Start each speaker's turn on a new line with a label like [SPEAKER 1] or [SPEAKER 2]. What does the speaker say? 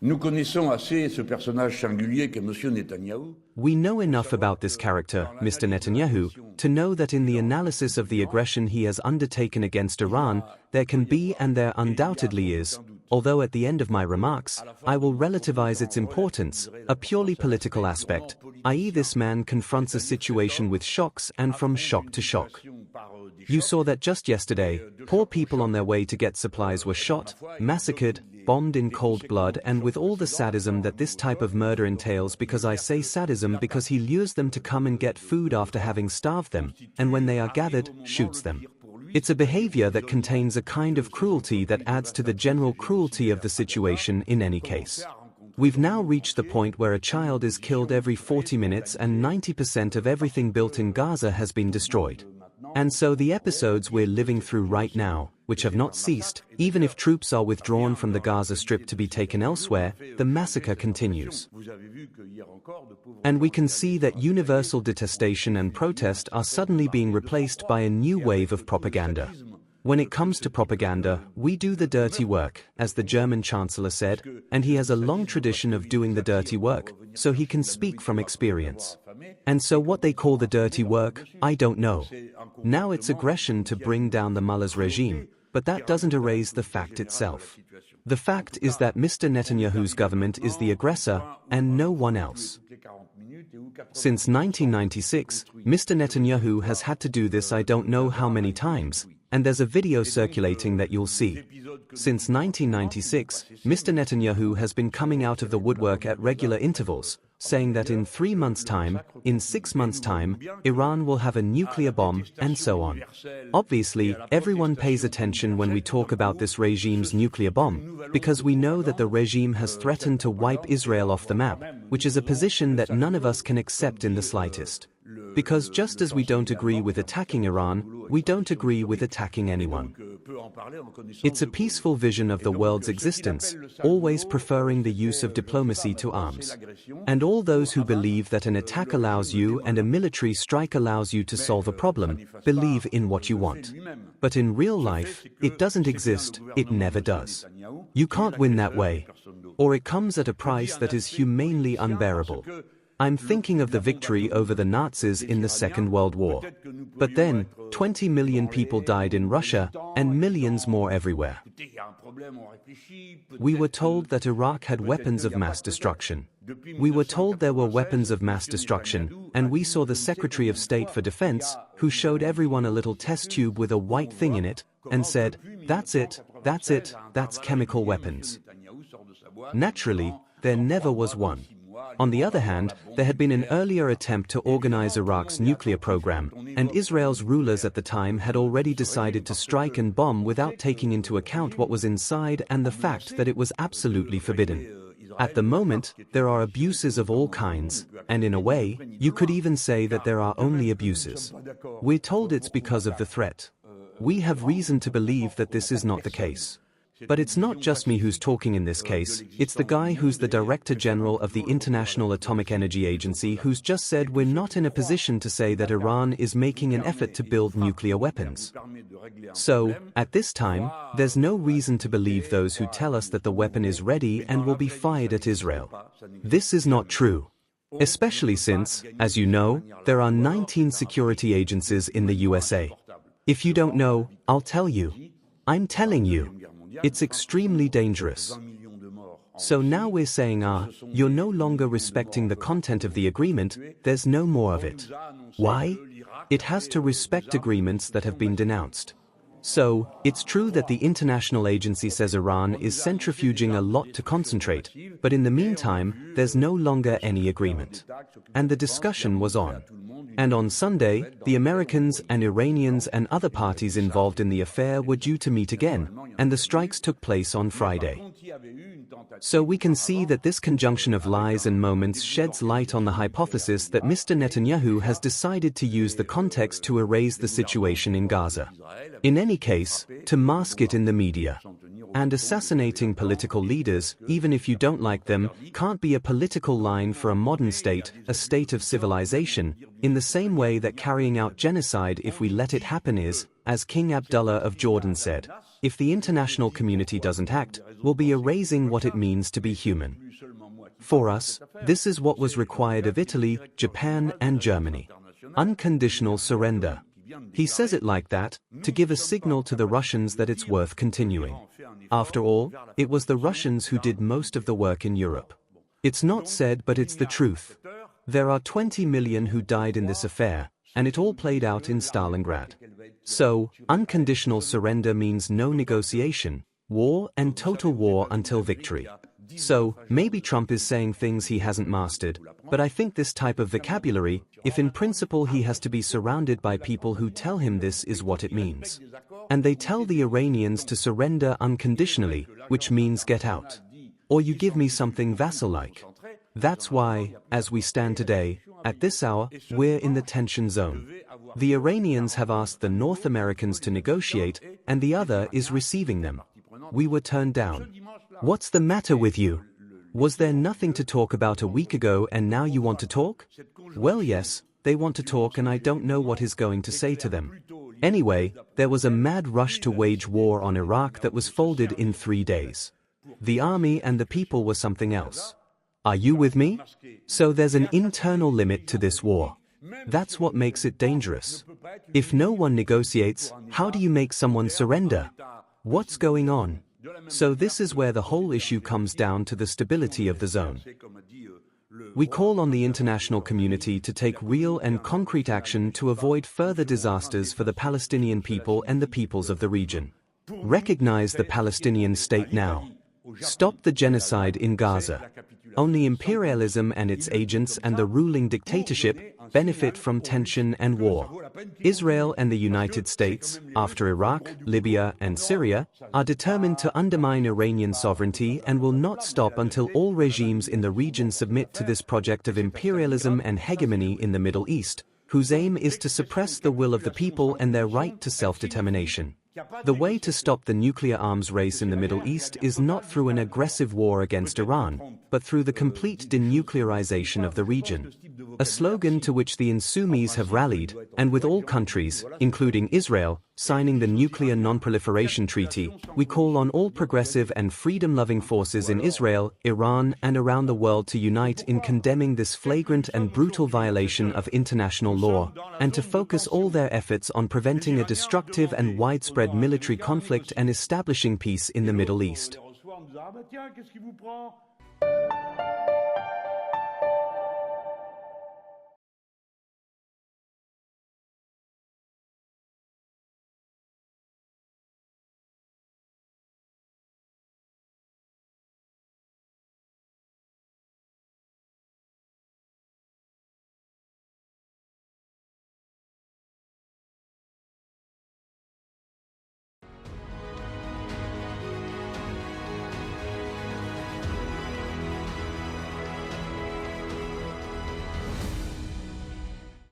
[SPEAKER 1] Nous connaissons assez ce personnage singulier qu'est Monsieur Netanyahu.
[SPEAKER 2] We know enough about this character, Mr. Netanyahu, to know that in the analysis of the aggression he has undertaken against Iran, there can be and there undoubtedly is, although at the end of my remarks, I will relativize its importance, a purely political aspect, i.e. this man confronts a situation with shocks and from shock to shock. You saw that just yesterday, poor people on their way to get supplies were shot, massacred, bombed in cold blood and with all the sadism that this type of murder entails, because I say sadism because he lures them to come and get food after having starved them, and when they are gathered, shoots them. It's a behavior that contains a kind of cruelty that adds to the general cruelty of the situation in any case. We've now reached the point where a child is killed every 40 minutes and 90% of everything built in Gaza has been destroyed. And so the episodes we're living through right now, which have not ceased, even if troops are withdrawn from the Gaza Strip to be taken elsewhere, the massacre continues. And we can see that universal detestation and protest are suddenly being replaced by a new wave of propaganda. When it comes to propaganda, we do the dirty work, as the German Chancellor said, and he has a long tradition of doing the dirty work, so he can speak from experience. And so what they call the dirty work, I don't know. Now it's aggression to bring down the mullah's regime, but that doesn't erase the fact itself. The fact is that Mr. Netanyahu's government is the aggressor, and no one else. Since 1996, Mr. Netanyahu has had to do this I don't know how many times, and there's a video circulating that you'll see. Since 1996, Mr. Netanyahu has been coming out of the woodwork at regular intervals, saying that in 3 months' time, in 6 months' time, Iran will have a nuclear bomb, and so on. Obviously, everyone pays attention when we talk about this regime's nuclear bomb, because we know that the regime has threatened to wipe Israel off the map, which is a position that none of us can accept in the slightest. Because just as we don't agree with attacking Iran, we don't agree with attacking anyone. It's a peaceful vision of the world's existence, always preferring the use of diplomacy to arms. And all those who believe that an attack allows you and a military strike allows you to solve a problem, believe in what you want. But in real life, it doesn't exist, it never does. You can't win that way. Or it comes at a price that is humanely unbearable. I'm thinking of the victory over the Nazis in the Second World War. But then, 20 million people died in Russia, and millions more everywhere. We were told that Iraq had weapons of mass destruction. We were told there were weapons of mass destruction, and we saw the Secretary of State for Defense, who showed everyone a little test tube with a white thing in it, and said, that's it, that's chemical weapons. Naturally, there never was one. On the other hand, there had been an earlier attempt to organize Iraq's nuclear program, and Israel's rulers at the time had already decided to strike and bomb without taking into account what was inside and the fact that it was absolutely forbidden. At the moment, there are abuses of all kinds, and in a way, you could even say that there are only abuses. We're told it's because of the threat. We have reason to believe that this is not the case. But it's not just me who's talking in this case, it's the guy who's the Director General of the International Atomic Energy Agency who's just said we're not in a position to say that Iran is making an effort to build nuclear weapons. So, at this time, there's no reason to believe those who tell us that the weapon is ready and will be fired at Israel. This is not true. Especially since, as you know, there are 19 security agencies in the USA. If you don't know, I'll tell you. I'm telling you. It's extremely dangerous. So now we're saying, you're no longer respecting the content of the agreement, there's no more of it. Why? It has to respect agreements that have been denounced. So, it's true that the international agency says Iran is centrifuging a lot to concentrate, but in the meantime, there's no longer any agreement. And the discussion was on. And on Sunday, the Americans and Iranians and other parties involved in the affair were due to meet again, and the strikes took place on Friday. So we can see that this conjunction of lies and moments sheds light on the hypothesis that Mr. Netanyahu has decided to use the context to erase the situation in Gaza. In any case, to mask it in the media. And assassinating political leaders, even if you don't like them, can't be a political line for a modern state, a state of civilization, in the same way that carrying out genocide if we let it happen is, as King Abdullah of Jordan said. if the international community doesn't act, will be erasing what it means to be human. For us, this is what was required of Italy, Japan, and Germany. Unconditional surrender. He says it like that, to give a signal to the Russians that it's worth continuing. After all, it was the Russians who did most of the work in Europe. It's not said, but it's the truth. There are 20 million who died in this affair, and it all played out in Stalingrad. So, unconditional surrender means no negotiation, war and total war until victory. So, maybe Trump is saying things he hasn't mastered, but I think this type of vocabulary, if in principle he has to be surrounded by people who tell him this is what it means. And they tell the Iranians to surrender unconditionally, which means get out. Or you give me something vassal-like. That's why, as we stand today, at this hour, we're in the tension zone. The Iranians have asked the North Americans to negotiate, and the other is receiving them. We were turned down. What's the matter with you? Was there nothing to talk about a week ago and now you want to talk? Well, yes, they want to talk and I don't know what he's going to say to them. Anyway, there was a mad rush to wage war on Iraq that was folded in 3 days. The army and the people were something else. Are you with me? So there's an internal limit to this war. That's what makes it dangerous. If no one negotiates, how do you make someone surrender? What's going on? So this is where the whole issue comes down to the stability of the zone. We call on the international community to take real and concrete action to avoid further disasters for the Palestinian people and the peoples of the region. Recognize the Palestinian state now. Stop the genocide in Gaza. Only imperialism and its agents and the ruling dictatorship benefit from tension and war. Israel and the United States, after Iraq, Libya, and Syria, are determined to undermine Iranian sovereignty and will not stop until all regimes in the region submit to this project of imperialism and hegemony in the Middle East, whose aim is to suppress the will of the people and their right to self-determination. The way to stop the nuclear arms race in the Middle East is not through an aggressive war against Iran, but through the complete denuclearization of the region. A slogan to which the Insumis have rallied, and with all countries, including Israel, signing the Nuclear Non-Proliferation Treaty, we call on all progressive and freedom-loving forces in Israel, Iran, and around the world to unite in condemning this flagrant and brutal violation of international law, and to focus all their efforts on preventing a destructive and widespread military conflict and establishing peace in the Middle East.